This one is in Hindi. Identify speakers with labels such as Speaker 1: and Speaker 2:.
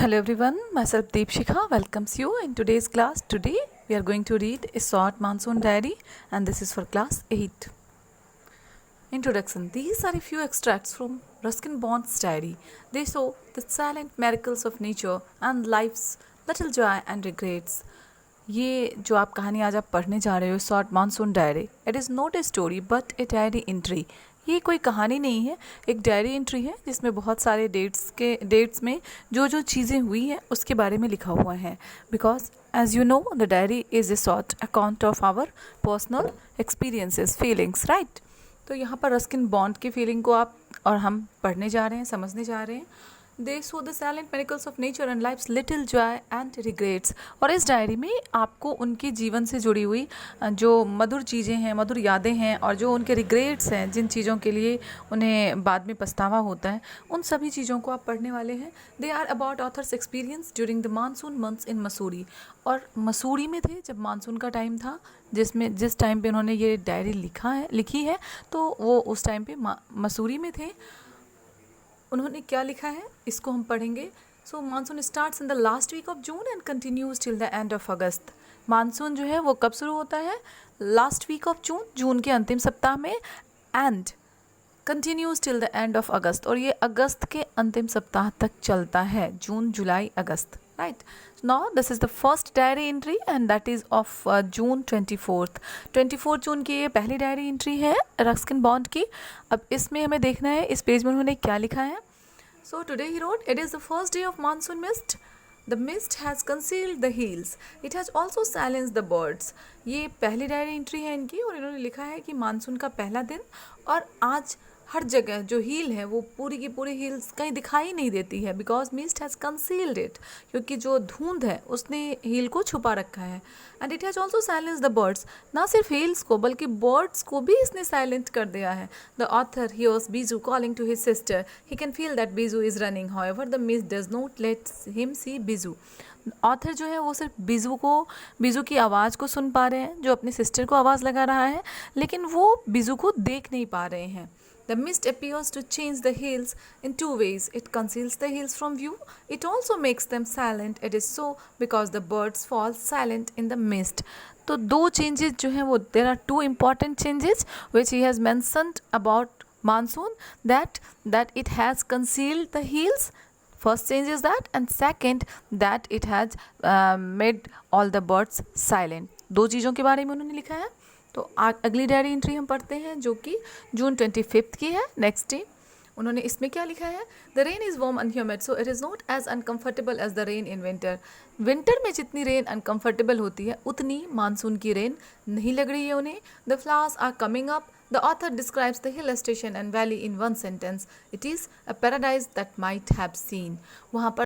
Speaker 1: Hello everyone, myself Deepshikha welcomes you in today's class. Today we are going to read a short monsoon diary and this is for class 8. Introduction. These are a few extracts from Ruskin Bond's diary. They show the silent miracles of nature and life's little joy and regrets. ये जो आप कहानी आज आप पढ़ने जा रहे हो short monsoon diary, it is not a story but a diary entry. ये कोई कहानी नहीं है, एक डायरी एंट्री है जिसमें बहुत सारे डेट्स में जो जो चीज़ें हुई हैं उसके बारे में लिखा हुआ है. Because as you know the diary is a short account of our personal experiences feelings, right. तो यहाँ पर रस्किन बॉन्ड की फीलिंग को आप और हम पढ़ने जा रहे हैं, समझने जा रहे हैं. They show the silent miracles of nature and life's little joy and regrets. और इस डायरी में आपको उनके जीवन से जुड़ी हुई जो मधुर चीज़ें हैं, मधुर यादें हैं और जो उनके रिग्रेट्स हैं, जिन चीज़ों के लिए उन्हें बाद में पछतावा होता है, उन सभी चीज़ों को आप पढ़ने वाले हैं. They are about author's experience during the monsoon months in Mussoorie. और मसूरी में थे जब मानसून का टाइम था, जिस टाइम पे उन्होंने ये डायरी लिखी है तो वो उस टाइम पे मसूरी में थे. उन्होंने क्या लिखा है इसको हम पढ़ेंगे. So monsoon starts in the last week of June and continues till the end of August. Monsoon जो है वो कब शुरू होता है? लास्ट वीक ऑफ जून के अंतिम सप्ताह में, and continues till the end of August. और ये अगस्त के अंतिम सप्ताह तक चलता है, जून जुलाई अगस्त, right. Now this is the first diary entry and that is of June 24 जून की ये पहली डायरी एंट्री है रस्किन बॉन्ड की. अब इसमें हमें देखना है इस पेज में उन्होंने क्या लिखा है. So today he wrote, it is the first day of monsoon mist. The mist has concealed the hills, it has also silence the birds. ये पहली डायरी एंट्री है इनकी और इन्होंने लिखा है कि मानसून का पहला दिन और आज हर जगह जो हील है वो पूरी की पूरी हील्स कहीं दिखाई नहीं देती है. Because mist has concealed it, क्योंकि जो धुंध है उसने हील को छुपा रखा है. And it has also silence the birds. ना सिर्फ हील्स को बल्कि बर्ड्स को भी इसने साइलेंट कर दिया है. The author hears Bijju calling to his sister. He can feel that Bijju is running, however the mist does not let him see Bijju. Author जो है वो सिर्फ बीजू की आवाज़ को सुन पा रहे हैं जो अपनी सिस्टर को आवाज़ लगा रहा है, लेकिन वो बीजू को देख नहीं पा रहे हैं. The mist appears to change the hills in two ways. It conceals the hills from view. It also makes them silent. It is so because the birds fall silent in the mist. तो दो changes जो हैं वो, there are two important changes which he has mentioned about monsoon, that it has concealed the hills. First change is that, and second that it has made all the birds silent. दो चीज़ों के बारे में उन्होंने लिखा है. तो अगली डायरी एंट्री हम पढ़ते हैं जो कि जून 25 की है, नेक्स्ट डे. उन्होंने इसमें क्या लिखा है? The rain is warm and humid so it is not as uncomfortable as the rain in winter. Winter में जितनी रेन अनकम्फर्टेबल होती है उतनी मानसून की रेन नहीं लग रही है उन्हें. The flowers are coming up. The author describes the hill station and valley in one sentence. It is a paradise that might have seen. वहाँ पर